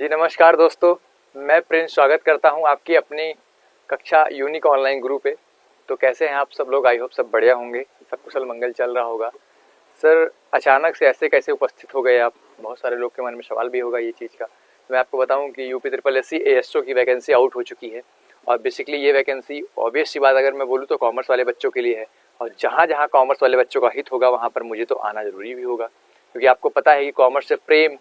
जी नमस्कार दोस्तों, मैं प्रिंस स्वागत करता हूं आपकी अपनी कक्षा यूनिक ऑनलाइन ग्रुप पे। तो कैसे हैं आप सब लोग? आई होप सब बढ़िया होंगे, सब कुशल मंगल चल रहा होगा। सर अचानक से ऐसे कैसे उपस्थित हो गए आप? बहुत सारे लोग के मन में सवाल भी होगा ये चीज़ का। मैं आपको बताऊं कि UP triple S C ASO की वैकेंसी आउट हो चुकी है और बेसिकली ये वैकेंसी ऑब्वियस सी बात अगर मैं बोलूँ तो कॉमर्स वाले बच्चों के लिए है। और जहाँ जहाँ कॉमर्स वाले बच्चों का हित होगा वहाँ पर मुझे तो आना ज़रूरी भी होगा, क्योंकि आपको पता है कि कॉमर्स से प्रेम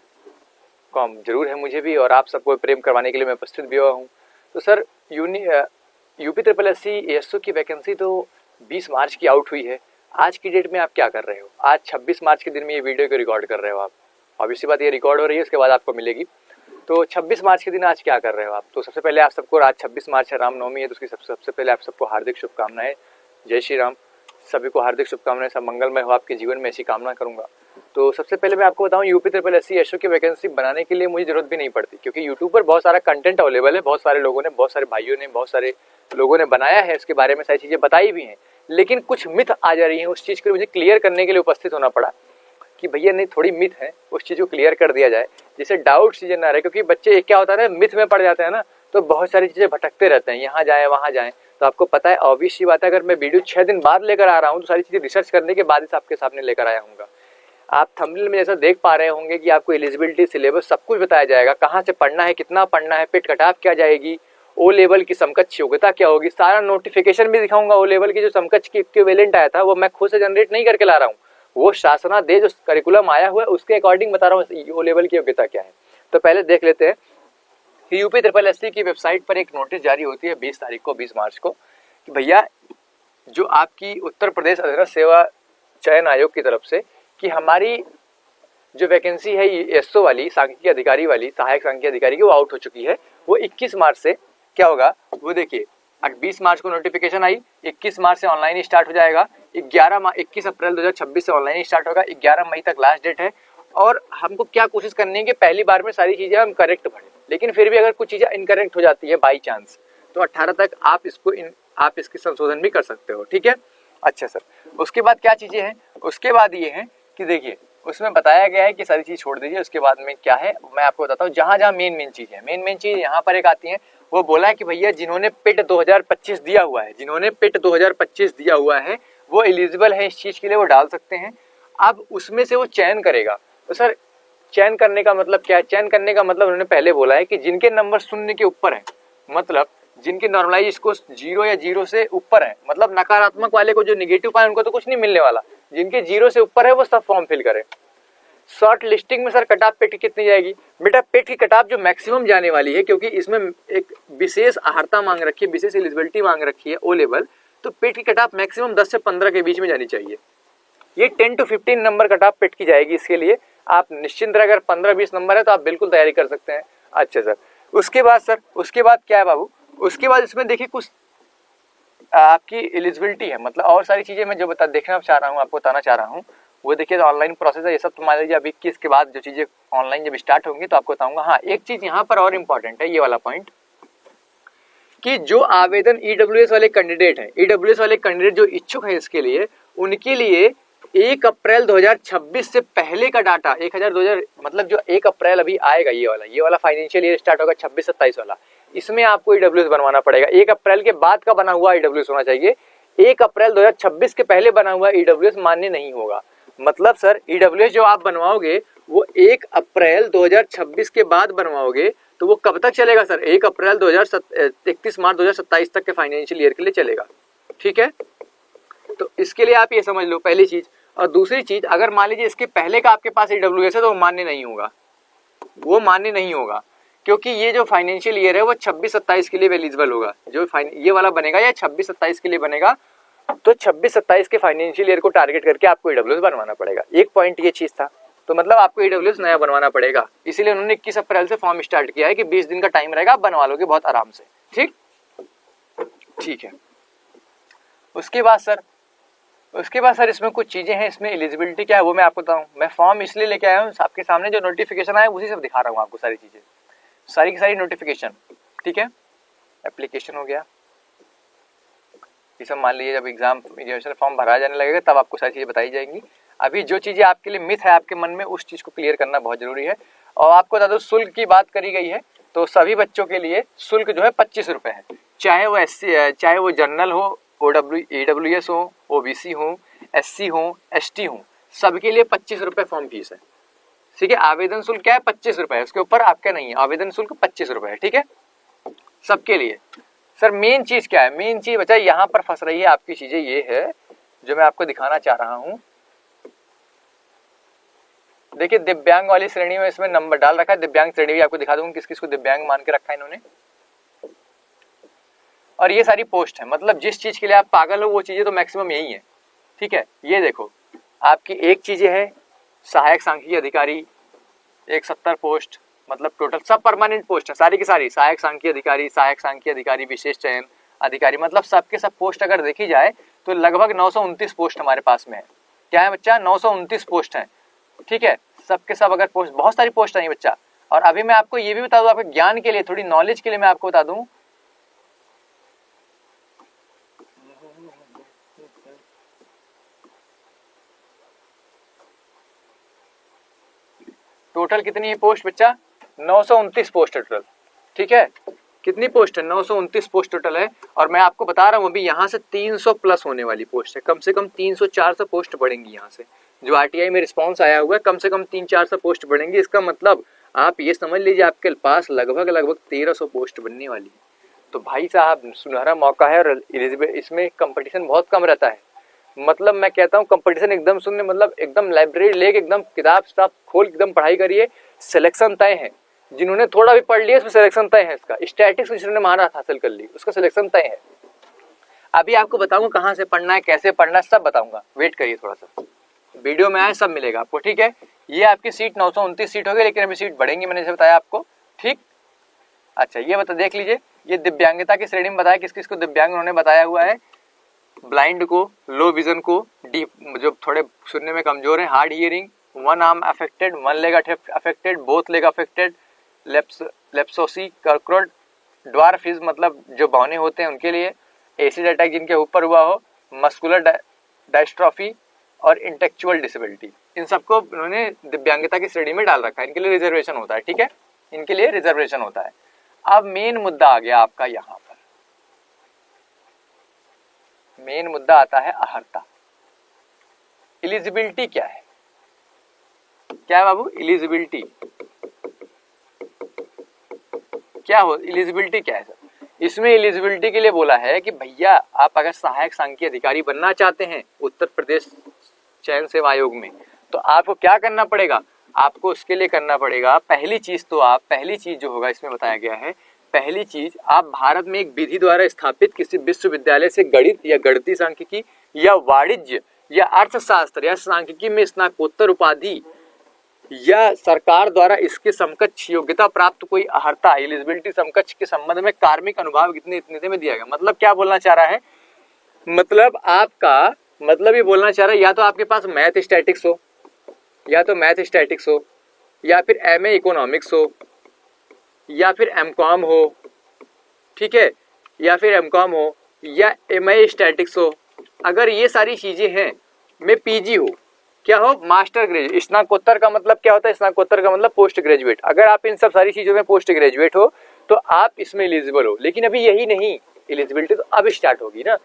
कॉम जरूर है मुझे भी, और आप सबको प्रेम करवाने के लिए मैं उपस्थित भी हुआ हूँ। तो sir UP triple S C ASO की वैकेंसी तो 20 मार्च की आउट हुई है। आज की डेट में आप क्या कर रहे हो? आज 26 मार्च के दिन में ये वीडियो को रिकॉर्ड कर रहे हो आप। ऑब्वियसली बात ये रिकॉर्ड हो रही है, उसके बाद आपको मिलेगी। तो 26 मार्च के दिन आज क्या कर रहे हो आप? तो सबसे पहले आप सबको, आज 26 मार्च है, रामनवमी है, तो उसकी सबसे पहले आप सबको हार्दिक शुभकामनाएं। जय श्री राम। सभी को हार्दिक शुभकामनाएं, सब मंगलमय हो आपके जीवन में, ऐसी कामना करूंगा। तो सबसे पहले मैं आपको बताऊं, UP triple S C ASO की वैकेंसी बनाने के लिए मुझे जरूरत भी नहीं पड़ती, क्योंकि यूट्यूब पर बहुत सारा कंटेंट अवेलेबल है। बहुत सारे लोगों ने, बहुत सारे भाइयों ने, बहुत सारे लोगों ने बनाया है, उसके बारे में सारी चीजें बताई भी हैं। लेकिन कुछ मिथ आ जा रही है, उस चीज को मुझे क्लियर करने के लिए उपस्थित होना पड़ा कि भैया नहीं, थोड़ी मिथ है, उस चीज को क्लियर कर दिया जाए जिससे डाउट चीजें ना रहे। क्योंकि बच्चे एक क्या होता है ना, मिथ में पड़ जाते हैं ना, तो बहुत सारी चीजें भटकते रहते हैं, यहाँ जाए वहाँ जाए। तो आपको पता है, ऑब्वियस सी बात है, अगर मैं वीडियो 6 दिन बाद लेकर आ रहा हूँ तो सारी चीजें रिसर्च करने के बाद ही आपके सामने लेकर आया हूँ। आप थंबनेल में जैसा देख पा रहे होंगे कि आपको एलिजिबिलिटी, सिलेबस सब कुछ बताया जाएगा, कहाँ से पढ़ना है, कितना पढ़ना है, पेट कट ऑफ क्या जाएगी, ओ लेवल की समकक्ष योग्यता क्या होगी, सारा नोटिफिकेशन भी दिखाऊंगा। ओ लेवल की जो समकक्ष की इक्विवेलेंट आया था वो मैं खुद से जनरेट नहीं करके ला रहा हूँ, वो शासनादेश जो करिकुलम आया हुआ है उसके अकॉर्डिंग बता रहा हूँ ओ लेवल की योग्यता क्या है। तो पहले देख लेते हैं कि यूपी ट्रिपल एस सी की वेबसाइट पर एक नोटिस जारी होती है 20 तारीख को, 20 मार्च को, कि भैया जो आपकी उत्तर प्रदेश अधीनस्थ सेवा चयन आयोग की तरफ से कि हमारी जो वैकेंसी है ASO वाली, सांख्यिकी अधिकारी वाली, सहायक सांख्यिकी अधिकारी की, वो आउट हो चुकी है। वो 21 मार्च से क्या होगा वो देखिए, 20 मार्च को नोटिफिकेशन आई, 21 मार्च से ऑनलाइन स्टार्ट हो जाएगा। 21 अप्रैल 2026 से ऑनलाइन स्टार्ट होगा, 11 मई तक लास्ट डेट है। और हमको क्या कोशिश करनी है कि पहली बार में सारी चीजें हम करेक्ट पढ़ें, लेकिन फिर भी अगर कुछ चीजें इनकरेक्ट हो जाती है बाई चांस, तो 18 तक आप इसकी संशोधन भी कर सकते हो, ठीक है। अच्छा सर, उसके बाद क्या चीजें हैं? उसके बाद ये है कि देखिए, उसमें बताया गया है कि सारी चीज छोड़ दीजिए, उसके बाद में क्या है मैं आपको बताता हूँ। जहां जहां मेन चीज है, मेन चीज यहाँ पर एक आती है। वो बोला है कि भैया जिन्होंने पिट 2025 दिया हुआ है, जिन्होंने पिट 2025 दिया हुआ है वो एलिजिबल है इस चीज के लिए, वो डाल सकते हैं। अब उसमें से वो चयन करेगा। तो सर चयन करने का मतलब क्या है? चयन करने का मतलब उन्होंने पहले बोला है कि जिनके नंबर 0 के ऊपर है, मतलब जिनके नॉर्मलाइज स्कोर 0 या 0 से ऊपर है, मतलब नकारात्मक वाले को, जो निगेटिव पाए उनको तो कुछ नहीं मिलने वाला, जिनके 0 से ऊपर है वो सब फॉर्म फिल करें। शॉर्ट लिस्टिंग में सर कट ऑफ पेट की कितनी जाएगी? बेटा पेट की कट ऑफ जो मैक्सिमम जाने वाली है, क्योंकि इसमें एक विशेष अहर्ता मांग रखी है, विशेष एलिजिबिलिटी मांग रखी है ओ लेवल, तो पेट की कट ऑफ मैक्सिमम 10 से 15 के बीच में जानी चाहिए। ये 10 to 15 नंबर कट ऑफ पेट की जाएगी। इसके लिए आप निश्चिंत रहे, अगर 15-20 नंबर है तो आप बिल्कुल तैयारी कर सकते हैं। अच्छा सर, उसके बाद सर, उसके बाद क्या है बाबू? उसके बाद इसमें देखिए कुछ आपकी एलिजिबिलिटी है, मतलब और सारी चीजें मैं जो देखना चाह रहा हूँ, आपको बताना चाह रहा हूँ, वो देखिए ऑनलाइन प्रोसेस है ये सब। तो मान लीजिए अभी 21 के बाद जो चीजें ऑनलाइन जब स्टार्ट होंगी तो आपको बताऊंगा। हाँ, एक चीज यहाँ पर और इम्पोर्टेंट है, ये वाला पॉइंट, कि जो आवेदन EWS वाले कैंडिडेट हैं, EWS वाले कैंडिडेट जो इच्छुक हैं इसके लिए, उनके लिए 1 अप्रैल 2026 से पहले का डाटा 1000 मतलब जो 1 अप्रैल अभी आएगा, ये वाला फाइनेंशियल ईयर स्टार्ट होगा 26-27 वाला, इसमें आपको EWS बनवाना पड़ेगा। 1 अप्रैल के बाद का बना हुआ EWS होना चाहिए। 1 अप्रैल 2026 के पहले बना हुआ EWS मान्य नहीं होगा। मतलब सर EWS जो आप बनवाओगे वो 1 अप्रैल 2026 के बाद बनवाओगे, तो वो कब तक चलेगा सर? 1 अप्रैल 31 मार्च 2027 तक के फाइनेंशियल ईयर के लिए चलेगा, ठीक है। तो इसके लिए आप ये समझ लो, पहली चीज। और दूसरी चीज, अगर मान लीजिए इसके पहले का आपके पास EWS है तो वो मान्य नहीं होगा, वो मान्य नहीं होगा, क्योंकि ये जो फाइनेंशियल ईयर है वो 26-27 के लिए एलिजिबल होगा। जो ये वाला बनेगा या 26-27 के लिए बनेगा, तो 26-27 के फाइनेंशियल ईयर को टारगेट करके आपको EWS बनवाना पड़ेगा। एक पॉइंट ये चीज था। तो मतलब आपको EWS नया बनवाना पड़ेगा, इसीलिए उन्होंने 21 अप्रैल से फॉर्म स्टार्ट किया है कि 20 दिन का टाइम रहेगा, आप बनवा लोगे बहुत आराम से, ठीक है। उसके बाद सर इसमें कुछ चीजें हैं, इसमें एलिजिबिलिटी क्या है वो मैं आपको बताऊं। मैं फॉर्म इसलिए लेके आया हूँ, आपके सामने जो नोटिफिकेशन आया उसी से दिखा रहा हूँ आपको सारी चीजें, सारी की सारी नोटिफिकेशन, ठीक है। एप्लीकेशन हो गया, ये सब मान लीजिए जब एग्जाम फॉर्म भरा जाने लगेगा तब आपको सारी चीजें बताई जाएंगी। अभी जो चीजें आपके लिए मिथ है आपके मन में, उस चीज को क्लियर करना बहुत जरूरी है। और आपको बता दो शुल्क की बात करी गई है तो सभी बच्चों के लिए शुल्क जो है 25 रुपये है, चाहे वो SC चाहे वो जनरल हो, EWS हो, OBC हो, SC हो, ST हो, सबके लिए 25 रुपये फॉर्म फीस है। ठीक है, आवेदन शुल्क क्या है 25 रुपये, उसके ऊपर आपका नहीं है, आवेदन शुल्क 25 रुपये है। ठीक है, सबके लिए। सर मेन चीज क्या है, मेन चीज बच्चा यहाँ पर फंस रही है आपकी चीजें, ये है जो मैं आपको दिखाना चाह रहा हूं। देखिए दिव्यांग वाली श्रेणी में इसमें नंबर डाल रखा है, दिव्यांग श्रेणी भी आपको दिखा दूंगा किस किस को दिव्यांग मान के रखा है इन्होंने। और ये सारी पोस्ट है, मतलब जिस चीज के लिए आप पागल हो वो चीजें तो मैक्सिमम यही है। ठीक है, ये देखो आपकी एक चीजें है सहायक सांख्यिकी अधिकारी 170 पोस्ट, मतलब टोटल सब परमानेंट पोस्ट है सारी की सारी, सहायक सांख्यिकी अधिकारी, सहायक सांख्यिकी अधिकारी, विशेष चयन अधिकारी, मतलब सबके सब पोस्ट अगर देखी जाए तो लगभग 929 पोस्ट हमारे पास में है। क्या है बच्चा, 929 पोस्ट है। ठीक है, सबके सब अगर पोस्ट, बहुत सारी पोस्ट है बच्चा। और अभी मैं आपको ये भी बता दूं, आपके ज्ञान के लिए, थोड़ी नॉलेज के लिए मैं आपको बता दूं, टोटल कितनी है पोस्ट बच्चा, 929 पोस्ट है टोटल। ठीक है, कितनी पोस्ट है, 929 पोस्ट टोटल है। और मैं आपको बता रहा हूँ अभी यहाँ से 300 प्लस होने वाली पोस्ट है, कम से कम 300-400 पोस्ट बढ़ेंगी यहाँ से। जो RTI में रिस्पांस आया हुआ है कम से कम 300-400 पोस्ट बढ़ेंगी। इसका मतलब आप ये समझ लीजिए आपके पास लगभग 1300 पोस्ट बनने वाली है। तो भाई साहब सुनहरा मौका है, और इसमें कंपटीशन बहुत कम रहता है। मतलब मैं कहता हूँ कंपटीशन एकदम सुनने, मतलब एकदम लाइब्रेरी लेके एकदम किताब खोल एकदम पढ़ाई करिए, सिलेक्शन तय है। जिन्होंने थोड़ा भी पढ़ लिया उसमें सिलेक्शन तय है। इसका स्टैटिक्स जिन्होंने महारत हासिल कर ली उसका सिलेक्शन तय है। अभी आपको बताऊंगा कहाँ से पढ़ना है, कैसे पढ़ना है, सब बताऊंगा, वेट करिए थोड़ा सा, वीडियो में आए सब मिलेगा आपको। ठीक है, ये आपकी सीट 929 सीट हो गई, लेकिन अभी सीट बढ़ेंगी, मैंने जैसे बताया आपको। ठीक, अच्छा ये बता देख लीजिए, ये दिव्यांगता की श्रेणी में बताया किस किस को दिव्यांग उन्होंने बताया हुआ है। ब्लाइंड को, लो विजन को, जो थोड़े सुनने में कमजोर है, hard hearing, one arm affected, one leg affected, both leg affected, leprosy, कर्करोड, ड्वार्फिज्म मतलब जो बौने होते हैं उनके लिए, एसिड अटैक जिनके ऊपर हुआ हो, मस्कुलर डायस्ट्रॉफी और इंटेलेक्चुअल डिसेबिलिटी, इन सबको उन्होंने दिव्यांगता की श्रेणी में डाल रखा है। इनके लिए रिजर्वेशन होता है। ठीक है, इनके लिए रिजर्वेशन होता है। अब मेन मुद्दा आ गया आपका, यहाँ पर मेन मुद्दा आता है अर्हता। एलिजिबिलिटी क्या है, क्या है बाबू एलिजिबिलिटी, क्या हो एलिजिबिलिटी क्या है सर? इसमें एलिजिबिलिटी के लिए बोला है कि भैया आप अगर सहायक सांख्यिकी अधिकारी बनना चाहते हैं उत्तर प्रदेश चयन सेवा आयोग में, तो आपको क्या करना पड़ेगा, आपको उसके लिए करना पड़ेगा पहली चीज जो होगा इसमें बताया गया है, पहली चीज आप भारत में एक विधि द्वारा स्थापित किसी विश्वविद्यालय से गणित या गणितीय सांख्यिकी या वाणिज्य या अर्थशास्त्र या सांख्यिकी में स्नातकोत्तर उपाधि या सरकार द्वारा इसके समकक्ष योग्यता प्राप्त कोई अर्हता, एलिजिबिलिटी समकक्ष के संबंध में कार्मिक अनुभाग इतने में दिया गया। मतलब क्या बोलना चाह रहा है, मतलब आपका मतलब ये बोलना चाह रहा है या तो आपके पास मैथ स्टैटिक्स हो, या तो मैथ स्टैटिक्स हो, या फिर MA इकोनॉमिक्स हो, या फिर MCOM हो, ठीक है, या फिर MCOM हो, या MA स्टैटिक्स हो। अगर ये सारी चीजें हैं, में PG हो, क्या हो मास्टर ग्रेजुएट, स्नातकोत्तर का मतलब क्या होता है, स्नातकोत्तर का मतलब पोस्ट ग्रेजुएट। अगर आप इन सब सारी चीजों में पोस्ट ग्रेजुएट हो तो आप इसमें एलिजिबल हो। लेकिन अभी यही नहीं, एलिजिबिलिटी तो अब स्टार्ट होगी ना।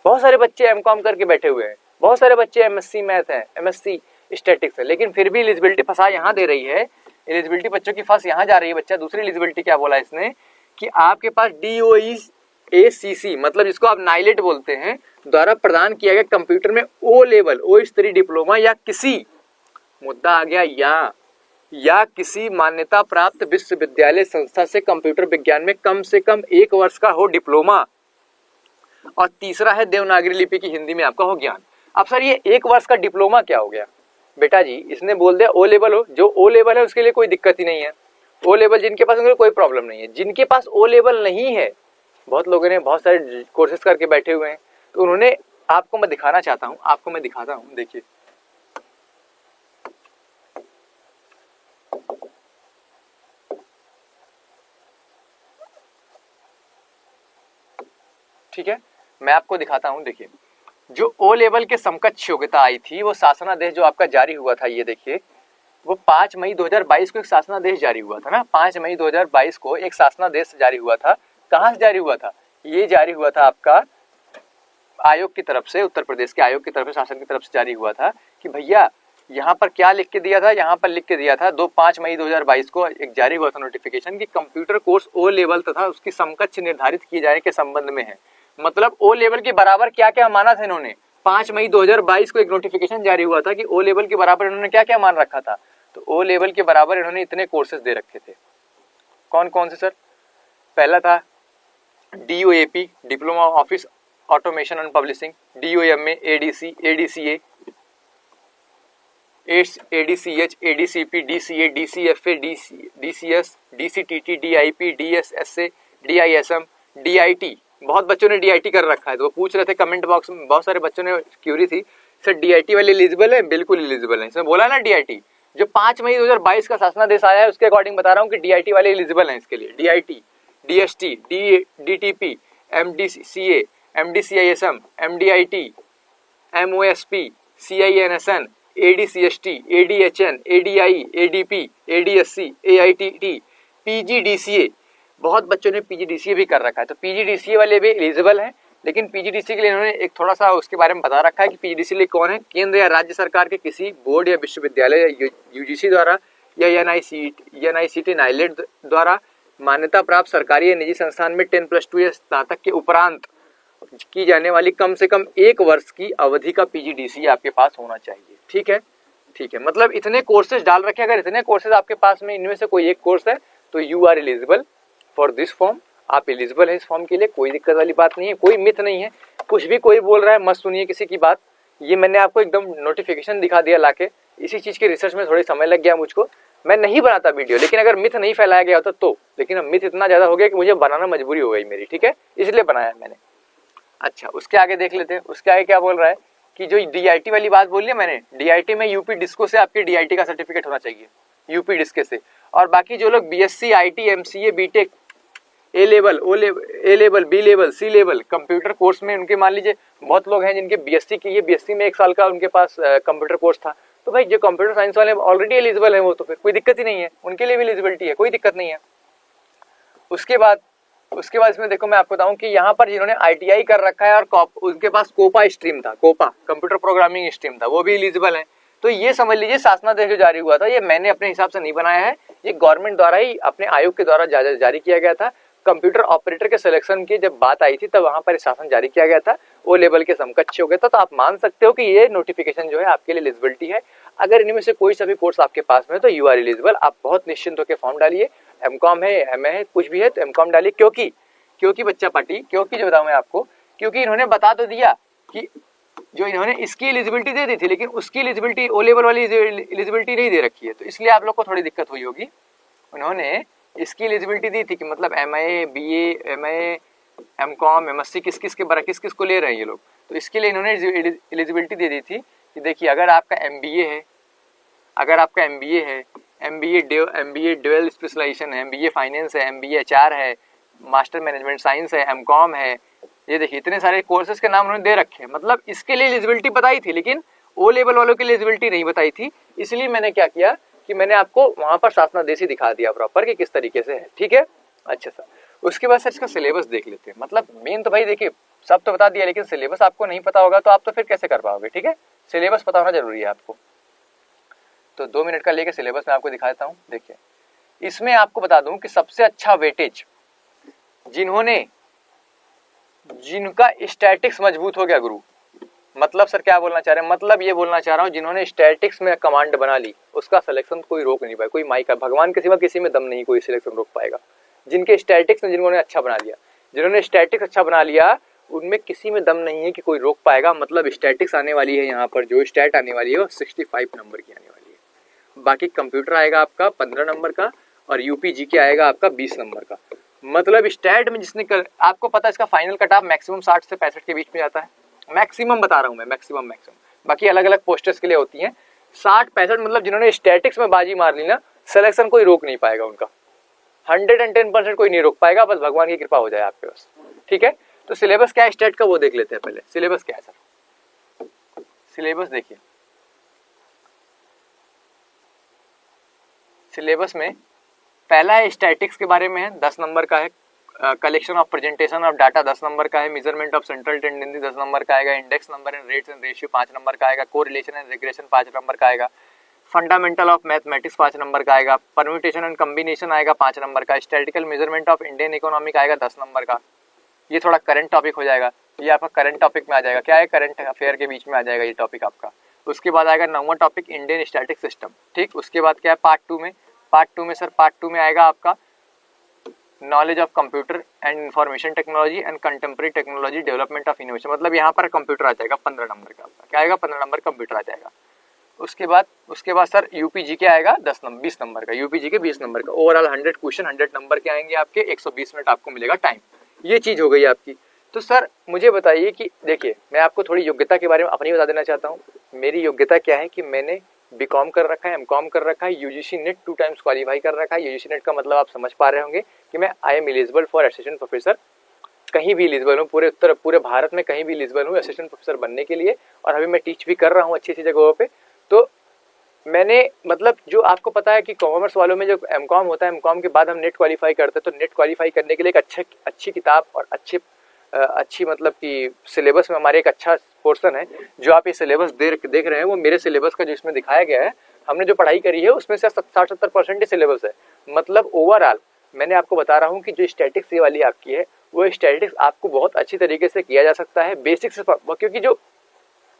बहुत सारे बच्चे MCOM करके बैठे हुए हैं, बहुत सारे बच्चे MSc मैथ है, MSc स्टैटिक्स है, लेकिन फिर भी एलिजिबिलिटी फंसा यहाँ दे रही है, एलिजिबिलिटी बच्चों की फंस यहाँ जा रही है। बच्चा दूसरी एलिजिबिलिटी क्या बोला इसने कि आपके पास DOE-ACC मतलब जिसको आप नाइलेट बोलते हैं द्वारा प्रदान किया गया कंप्यूटर में O लेवल O स्तरीय डिप्लोमा या किसी, मुद्दा आ गया या किसी मान्यता प्राप्त विश्वविद्यालय संस्था से कंप्यूटर विज्ञान में कम से कम 1 वर्ष का हो डिप्लोमा। और तीसरा है देवनागरी लिपि की हिंदी में आपका हो ज्ञान। अब सर ये 1 वर्ष का डिप्लोमा क्या हो गया बेटा जी, इसने बोल दिया O लेवल हो, जो O लेवल है उसके लिए कोई दिक्कत ही नहीं है। O लेवल जिनके पास उनके कोई प्रॉब्लम नहीं है। जिनके पास O लेवल नहीं है, बहुत लोगों ने बहुत सारे कोर्सेज करके बैठे हुए हैं, तो उन्होंने, आपको मैं दिखाना चाहता हूं, आपको मैं दिखाता हूं, देखिए ठीक है, मैं आपको दिखाता हूं। देखिए जो O लेवल के समकक्ष योग्यता आई थी वो शासनादेश जो आपका जारी हुआ था, ये देखिए वो 5 मई 2022 को एक शासनादेश जारी हुआ था ना, 5 मई 2022 को एक शासनादेश जारी हुआ था। कहाँ से जारी हुआ था? ये जारी हुआ था आपका आयोग की तरफ से, उत्तर प्रदेश के आयोग की तरफ से, शासन की तरफ से जारी हुआ था कि भैया यहाँ पर क्या लिख के दिया था, यहाँ पर लिख के दिया था 5 मई 2022 को एक जारी हुआ था नोटिफिकेशन कि कंप्यूटर कोर्स ओ लेवल तथा उसकी समकक्ष निर्धारित किए जाने के संबंध में है। मतलब ओ लेवल के बराबर क्या क्या माना था इन्होंने। 5 मई 2022 को एक नोटिफिकेशन जारी हुआ था कि ओ लेवल के बराबर इन्होंने क्या क्या मान रखा था। तो ओ लेवल के बराबर इन्होंने इतने कोर्सेज दे रखे थे। कौन कौन से सर? पहला था DOAP, diploma office automation and publishing, DOMA, ADC, ADCA, ADCH, ADCP, DCA, DCFA, DCS, DCTT, DIP, DSSA, DISM, DIT। बहुत बच्चों ने DIT कर रखा है, तो वो पूछ रहे थे कमेंट बॉक्स में, बहुत सारे बच्चों ने क्यूरी थी सर DIT वाले एलिजिबल है? बिल्कुल एलिजिबल है। इसमें बोला ना DIT जो 5 मई 2022 का शासनादेश आया है उसके अकॉर्डिंग बता रहा हूँ कि DIT वाले एलिजिबल हैं इसके लिए। DIT, DST, DTP, MDCA, MDCISM, MDIT, MOSP, CINSN, ADCST, ADHN, ADI, ADP, ADSC, AITT, PGDCA। बहुत बच्चों ने PGDCA भी कर रखा है, तो PGDCA वाले भी एलिजिबल हैं। लेकिन PGDCA के लिए इन्होंने एक थोड़ा सा उसके बारे में बता रखा है कि PGDCA कौन है। केंद्र या राज्य सरकार के किसी बोर्ड या विश्वविद्यालय या UGC द्वारा या NICT नाइलेट द्वारा मान्यता प्राप्त सरकारी या निजी संस्थान में 10+2 या स्नातक के उपरांत की जाने वाली कम से कम 1 वर्ष की अवधि का PGDCA आपके पास होना चाहिए। ठीक है, ठीक है। मतलब इतने कोर्सेज डाल रखे, अगर इतने कोर्सेज आपके पास में इनमें से कोई एक कोर्स है तो you are eligible for this form. आप एलिजिबल है इस फॉर्म के लिए, कोई दिक्कत वाली बात नहीं है, कोई मिथ नहीं है। कुछ भी कोई बोल रहा है मत सुनिए किसी की बात। ये मैंने आपको एकदम नोटिफिकेशन दिखा दिया लाके। इसी चीज की रिसर्च में थोड़ी समय लग गया मुझको, मैं नहीं बनाता वीडियो, लेकिन अगर मिथ नहीं फैलाया गया होता तो। लेकिन अब मिथ इतना ज्यादा हो गया कि मुझे बनाना मजबूरी हो गई मेरी, ठीक है, इसलिए बनाया मैंने। अच्छा, उसके आगे देख लेते हैं। उसके आगे क्या बोल रहा है कि जो DIT वाली बात बोली है मैंने, DIT में यूपी डिस्को से आपके DIT का सर्टिफिकेट होना चाहिए, यूपी डिस्के से। और बाकी जो लोग BSc, IT, MCA, BTech, A level, A level, B level, C level computer course में, उनके मान लीजिए बहुत लोग हैं जिनके BSc की है, BSc में 1 साल का उनके पास कंप्यूटर कोर्स था, तो भाई जो कंप्यूटर साइंस वाले ऑलरेडी एलिजिबल है वो, तो फिर कोई दिक्कत ही नहीं है, उनके लिए भी एलिजिबिलिटी है, कोई दिक्कत नहीं है। उसके बाद इसमें देखो मैं आपको बताऊं कि यहाँ पर जिन्होंने ITI कर रखा है और उनके पास कोपा स्ट्रीम था, कोपा कंप्यूटर प्रोग्रामिंग स्ट्रीम था, वो भी एलिजिबल है। तो ये समझ लीजिए शासनादेश जो जारी हुआ था ये मैंने अपने हिसाब से नहीं बनाया है, ये गवर्नमेंट द्वारा ही अपने आयोग के द्वारा जारी किया गया था। कंप्यूटर ऑपरेटर के सिलेक्शन की जब बात आई थी तब वहां पर शासन जारी किया गया था, ओ लेवल के समकक्ष हो गया था। तो आप मान सकते हो कि ये नोटिफिकेशन जो है आपके लिए एलिजिबिलिटी है। अगर इनमें से कोई सा भी कोर्स आपके पास में है तो यू आर एलिजिबल। आप बहुत निश्चिंत होकर फॉर्म डालिए। MCOM है, MA है, कुछ भी है तो MCOM डालिए। क्योंकि बच्चा पार्टी, क्योंकि जो बताऊं मैं आपको, क्योंकि इन्होंने बता तो दिया कि जो इन्होंने इसकी एलिजिबिलिटी दे दी थी, लेकिन उसकी एलिजिबिलिटी ओ लेवल वाली एलिजिबिलिटी नहीं दे रखी है, तो इसलिए आप लोग को थोड़ी दिक्कत हुई होगी। उन्होंने इसकी एलिजिबिलिटी दी थी कि मतलब MA, BA, MA, MCOM, MSc किस किस को ले रहे हैं ये लोग, तो इसके लिए इन्होंने एलिजिबिलिटी दे दी थी कि देखिए अगर आपका MBA है, MBA ड्यूअल स्पेशलाइजेशन है, MBA फाइनेंस है, MBA HR है, मास्टर मैनेजमेंट साइंस है, MCOM है, ये देखिए इतने सारे कोर्सेज के नाम उन्होंने दे रखे हैं। मतलब इसके लिए एलिजिबिलिटी बताई थी, लेकिन ओ लेवल वालों की एलिजिबिलिटी नहीं बताई थी। इसलिए मैंने क्या किया कि मैंने आपको वहां पर शासनादेश ही दिखा दिया प्रॉपर कि किस तरीके से है, ठीक है। अच्छा सर, उसके बाद सर इसका सिलेबस देख लेते हैं। मतलब मेन तो भाई देखिए सब तो बता दिया, लेकिन सिलेबस आपको नहीं पता होगा तो आप तो फिर कैसे कर पाओगे, ठीक है। सिलेबस पता होना जरूरी है आपको। तो 2 मिनट का लेके सिलेबस में आपको दिखा देता हूँ। देखिए इसमें आपको बता दूं कि सबसे अच्छा वेटेज जिनका स्टैटिक्स मजबूत हो गया गुरु, मतलब सर क्या बोलना चाह रहे हैं, मतलब ये बोलना चाह रहा हूँ जिन्होंने स्टैटिक्स में कमांड बना ली उसका सिलेक्शन कोई रोक नहीं पाए, कोई माई का भगवान के सिवा किसी में दम नहीं कोई सिलेक्शन रोक पाएगा। जिनके स्टैटिक्स में जिन्होंने अच्छा बना लिया, जिन्होंने स्टैटिक्स अच्छा बना लिया उनमें किसी में दम नहीं है कि कोई रोक पाएगा। मतलब स्टैटिक्स आने वाली है, यहाँ पर जो स्टैट आने वाली है वो 65 नंबर की आने वाली है। बाकी कंप्यूटर आएगा आपका 15 नंबर का और यूपीजी के आएगा आपका 20 नंबर का। मतलब स्टैट में आपको पता है इसका फाइनल कट ऑफ मैक्सिमम 60 से 65 के बीच में जाता है, मैक्सिमम बता रहा हूं मैं, मैक्सिमम। बाकी अलग अलग पोस्टर्स के लिए होती हैं 60-65। मतलब जिन्होंने स्टैटिक्स में बाजी मार ली ना, सिलेक्शन कोई रोक नहीं पाएगा उनका, 110% कोई नहीं रोक पाएगा, बस भगवान की कृपा हो जाए आपके पास, ठीक है। तो सिलेबस क्या है स्टेट का वो देख लेते हैं पहले। सिलेबस क्या है सर, सिलेबस देखिए सिलेबस में पहला है स्टैटिक्स के बारे में है, 10 नंबर का है। Collection of presentation of data 10 number का है। Measurement of central tendency 10 number का आएगा। Index number and rates and ratio 5 number का आएगा। कोरिलेशन एंड रिग्रेशन 5 नंबर का आएगा। फंडामेंटल ऑफ मैथमेटिक्स 5 नंबर का आएगा। परम्यूटेशन एंड कॉम्बिनेशन आएगा 5 नंबर का। Statistical measurement of Indian economic आएगा 10 नंबर का। ये थोड़ा करंट टॉपिक हो जाएगा, ये आपका करंट टॉपिक में आ जाएगा। क्या है, करंट अफेयर के बीच में आ जाएगा ये टॉपिक आपका। उसके बाद आएगा 9वां टॉपिक इंडियन स्टैटिक सिस्टम, ठीक। उसके बाद क्या है, पार्ट टू में सर पार्ट टू में आएगा आपका knowledge of computer and information technology and contemporary technology development of innovation. मतलब यहाँ पर कंप्यूटर आ जाएगा 15 नंबर का आपका। क्या आएगा, 15 नंबर कंप्यूटर आ जाएगा। उसके बाद सर यूपीजी के आएगा 20 नंबर का। यूपीजी के 20 नंबर का। ओवरऑल 100 क्वेश्चन 100 नंबर के आएंगे आपके। 120 मिनट आपको मिलेगा टाइम। ये चीज हो गई आपकी। तो सर मुझे बताइए कि देखिए, मैं आपको थोड़ी योग्यता के बारे में अपनी बता देना चाहता हूँ। मेरी योग्यता क्या है कि मैंने बीकॉम कर रखा है, एमकॉम कर रखा है, यूजीसी नेट 2 टाइम्स क्वालीफाई कर रखा है। यूजीसी नेट का मतलब आप समझ पा रहे होंगे कि मैं I am eligible for assistant professor. कहीं भी एलिजिबल हूँ, पूरे भारत में कहीं भी एलिजिबल हूँ असिस्टेंट प्रोफेसर बनने के लिए। और अभी मैं टीच भी कर रहा हूँ अच्छी जगहों पे। तो मैंने मतलब जो आपको पता है कि कॉमर्स वालों में जो एमकॉम होता है, एमकॉम के बाद हम नेट क्वालीफाई करते हैं। तो नेट क्वालीफाई करने के लिए एक अच्छी किताब और अच्छी मतलब कि सिलेबस में हमारे एक अच्छा पोर्शन है। जो आप ये सिलेबस देख रहे हैं वो मेरे सिलेबस का जो इसमें दिखाया गया है, हमने जो पढ़ाई करी है उसमें से 60-70% ही सिलेबस है। मतलब ओवरऑल मैंने आपको बता रहा हूँ कि जो स्टैटिक्स ये वाली आपकी है, वो स्टैटिक्स आपको बहुत अच्छी तरीके से किया जा सकता है बेसिक से। क्योंकि जो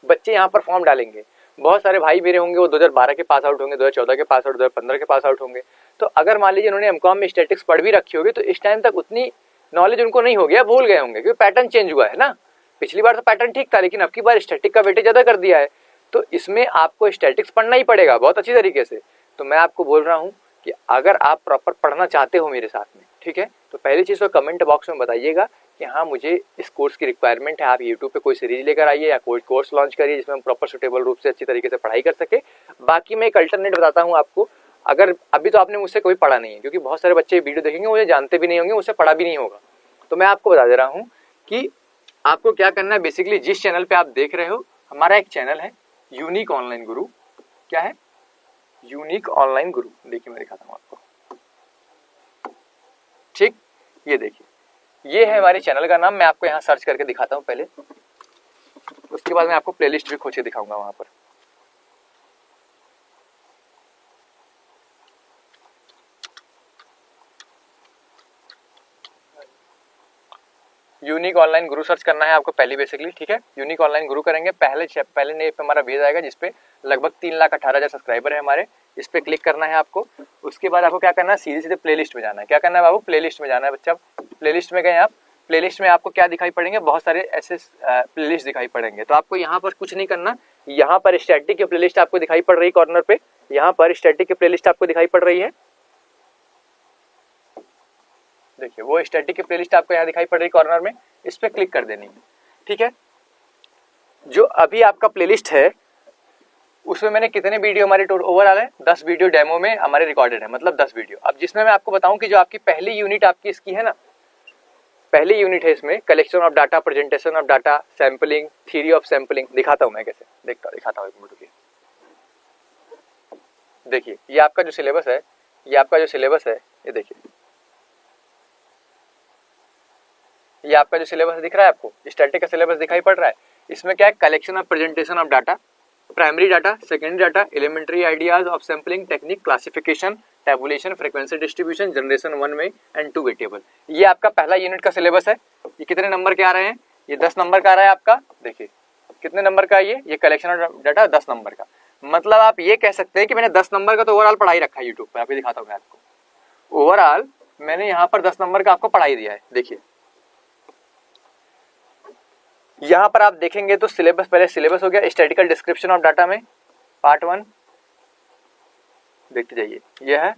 बच्चे यहाँ पर फॉर्म डालेंगे, बहुत सारे भाई मेरे होंगे वो 2012 के पास आउट होंगे, 2014 के पास आउट, 2015 के पास आउट होंगे। तो अगर मान लीजिए उन्होंने एमकॉम में स्टैटिक्स पढ़ भी रखी होगी, तो इस टाइम तक उतनी नॉलेज उनको नहीं हो गया, भूल गए होंगे, क्योंकि पैटर्न चेंज हुआ है ना। पिछली बार तो पैटर्न ठीक था, लेकिन अब की बार स्टैटिक का वेटेज ज्यादा कर दिया है। तो इसमें आपको स्टैटिक्स पढ़ना ही पड़ेगा बहुत अच्छी तरीके से। तो मैं आपको बोल रहा हूँ कि अगर आप प्रॉपर पढ़ना चाहते हो मेरे साथ में, ठीक है, तो पहली चीज तो कमेंट बॉक्स में बताइएगा कि हाँ मुझे इस कोर्स की रिक्वायरमेंट है। आप यूट्यूब पे कोई सीरीज लेकर आइए या कोई कोर्स लॉन्च करिए जिसमें हम प्रॉपर सुटेबल रूप से अच्छी तरीके से पढ़ाई कर सके। बाकी मैं एक अल्टरनेट बताता हूँ आपको। अगर अभी तो आपने मुझसे कोई पढ़ा नहीं है, क्योंकि बहुत सारे बच्चे वीडियो देखेंगे मुझे जानते भी नहीं होंगे, मुझसे पढ़ा भी नहीं होगा। तो मैं आपको बता दे रहा हूँ कि आपको क्या करना है। बेसिकली जिस चैनल पे आप देख रहे हो, हमारा एक चैनल है यूनिक ऑनलाइन गुरु। क्या है, यूनिक ऑनलाइन गुरु। देखिए मैं दिखाता हूँ आपको, ठीक। ये देखिए, ये है हमारे चैनल का नाम। मैं आपको यहाँ सर्च करके दिखाता हूँ पहले, उसके बाद मैं आपको प्लेलिस्ट भी खोज के दिखाऊंगा वहां पर। यूनिक ऑनलाइन गुरु सर्च करना है आपको पहले बेसिकली, ठीक है। यूनिक ऑनलाइन गुरु करेंगे, पहले ने पे हमारा पेज आएगा जिसपे लगभग 3,18,000 सब्सक्राइबर है हमारे। इस पे क्लिक करना है आपको। उसके बाद आपको क्या करना है, सीधे प्लेलिस्ट में जाना है। क्या करना है बाबू, प्लेलिस्ट में जाना है बच्चा। प्लेलिस्ट में गए आप, प्लेलिस्ट में आपको क्या दिखाई पड़ेंगे, बहुत सारे ऐसे प्लेलिस्ट दिखाई पड़ेंगे। तो आपको यहाँ पर कुछ नहीं करना, यहाँ पर स्टैटिक की प्लेलिस्ट आपको दिखाई पड़ रही है कॉर्नर पे। यहाँ पर स्टैटिक की प्लेलिस्ट आपको दिखाई पड़ रही है, देखिए वो स्टैटिक की प्लेलिस्ट आपको यहाँ दिखाई पड़ रही है कॉर्नर में। इस पे क्लिक कर देनी है, ठीक है। जो अभी आपका प्लेलिस्ट है उसमें मैंने कितने वीडियो हमारे ओवरऑल है, 10 वीडियो डेमो में हमारे रिकॉर्डेड है, मतलब 10 वीडियो। अब जिसमें मैं आपको बताऊं कि जो आपकी पहली यूनिट आपकी इसकी है ना, पहली यूनिट है इसमें collection of data, presentation of data, sampling, theory of sampling. दिखाता हूं मैं कैसे, दिखाता हूं एक मिनट रुकिए। देखिए ये आपका जो सिलेबस है, ये देखिए ये आपका जो सिलेबस दिख रहा है आपको, स्टैटिक का सिलेबस दिखाई पड़ रहा है। इसमें क्या है, collection of presentation of data, primary data, secondary data, elementary ideas of sampling technique, classification, tabulation, frequency distribution, generation 1 में एंड 2 वे टेबल। ये आपका पहला यूनिट का सिलेबस है। ये कितने नंबर के आ रहे हैं, ये 10 नंबर का आ रहा है आपका। देखिए कितने नंबर का है ये कलेक्शन ऑफ डाटा 10 नंबर का। मतलब आप ये कह सकते हैं कि मैंने 10 नंबर का तो ओवरऑल पढ़ाई रखा है यूट्यूब पर। आपको दिखाता हूँ मैं आपको, ओवरऑल मैंने यहाँ पर 10 नंबर का आपको पढ़ाई दिया है। देखिए यहाँ पर आप देखेंगे तो सिलेबस, पहले सिलेबस हो गया स्टैटिकल डिस्क्रिप्शन ऑफ डाटा में पार्ट 1, देखते जाइए ये है,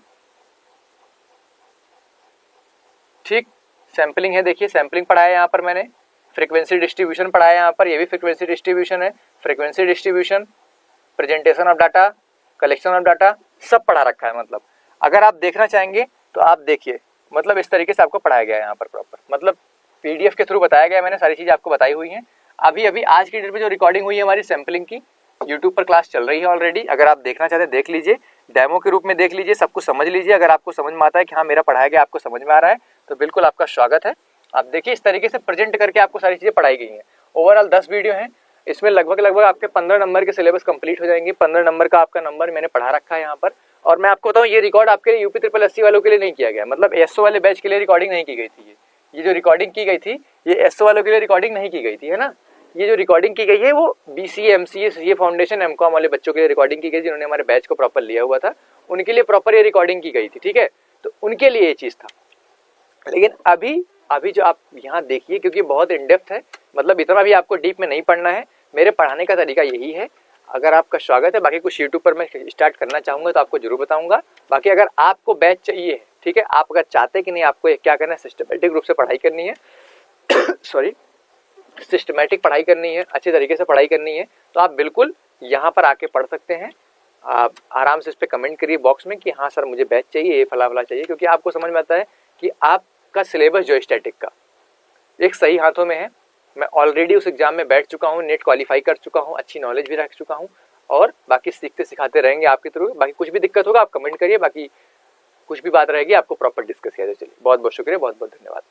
ठीक। सैम्पलिंग है, देखिए सैम्पलिंग पढ़ाया यहाँ पर मैंने। फ्रीक्वेंसी डिस्ट्रीब्यूशन पढ़ाया यहाँ पर, ये भी फ्रीक्वेंसी डिस्ट्रीब्यूशन है। Frequency distribution, presentation of data, collection of data, सब पढ़ा रखा है। मतलब अगर आप देखना चाहेंगे तो आप देखिए, मतलब इस तरीके से आपको पढ़ाया गया है यहाँ पर प्रॉपर, मतलब पीडीएफ के थ्रू बताया गया है। मैंने सारी चीजें आपको बताई हुई हैं। अभी आज की डेट में जो रिकॉर्डिंग हुई है हमारी सैम्पलिंग की, यूट्यूब पर क्लास चल रही है ऑलरेडी। अगर आप देखना चाहते हैं देख लीजिए, डेमो के रूप में देख लीजिए, सब कुछ समझ लीजिए। अगर आपको समझ में आता है कि हाँ मेरा पढ़ाया गया आपको समझ में आ रहा है तो बिल्कुल आपका स्वागत है। आप देखिए इस तरीके से प्रेजेंट करके आपको सारी चीज़ें पढ़ाई गई हैं। ओवरऑल 10 वीडियो हैं, इसमें लगभग आपके 15 नंबर के सिलेबस कंप्लीट हो जाएंगे। 15 नंबर का आपका नंबर मैंने पढ़ा रखा है यहाँ पर। और मैं आपको बताऊँ, ये रिकॉर्ड आपके लिए यूपी ट्रिपल एससी वालों के लिए नहीं किया गया, मतलब एसओ वाले बैच के लिए रिकॉर्डिंग नहीं की गई थी। ये जो रिकॉर्डिंग की गई थी ये एसओ वालों के लिए रिकॉर्डिंग नहीं की गई थी, है ना। ये जो रिकॉर्डिंग की गई है वो BCA, MCA, CA foundation, MCom वाले बच्चों के लिए रिकॉर्डिंग की गई, जिन्होंने हमारे बैच को प्रॉपर लिया हुआ था, उनके लिए प्रॉपर ये रिकॉर्डिंग की गई थी, ठीक है। तो उनके लिए ये चीज़ था। लेकिन अभी जो आप यहाँ देखिए, क्योंकि बहुत इन डेप्थ है, मतलब इतना भी आपको डीप में नहीं पढ़ना है। मेरे पढ़ाने का तरीका यही है। अगर आपका स्वागत है, बाकी कुछ यूट्यूब पर मैं स्टार्ट करना चाहूँगा तो आपको जरूर बताऊंगा। बाकी अगर आपको बैच चाहिए, ठीक है, आप अगर चाहते हैं कि नहीं आपको क्या करना है, सिस्टमेटिक रूप से पढ़ाई करनी है सॉरी सिस्टमेटिक पढ़ाई करनी है, अच्छे तरीके से पढ़ाई करनी है, तो आप बिल्कुल यहाँ पर आके पढ़ सकते हैं। आप आराम से इस पर कमेंट करिए बॉक्स में कि हाँ सर मुझे बैच चाहिए, ये फला फला चाहिए, क्योंकि आपको समझ में आता है कि आपका सिलेबस जो स्टैटिक का एक सही हाथों में है। मैं ऑलरेडी उस एग्जाम में बैठ चुका हूँ, नेट क्वालिफाई कर चुका हूँ, अच्छी नॉलेज भी रख चुका हूँ, और बाकी सीखते सिखाते रहेंगे आपके थ्रू। बाकी कुछ भी दिक्कत होगा आप कमेंट करिए, बाकी कुछ भी बात रहेगी आपको प्रॉपर डिस्कस किया जाए। चलिए, बहुत बहुत शुक्रिया, बहुत बहुत धन्यवाद।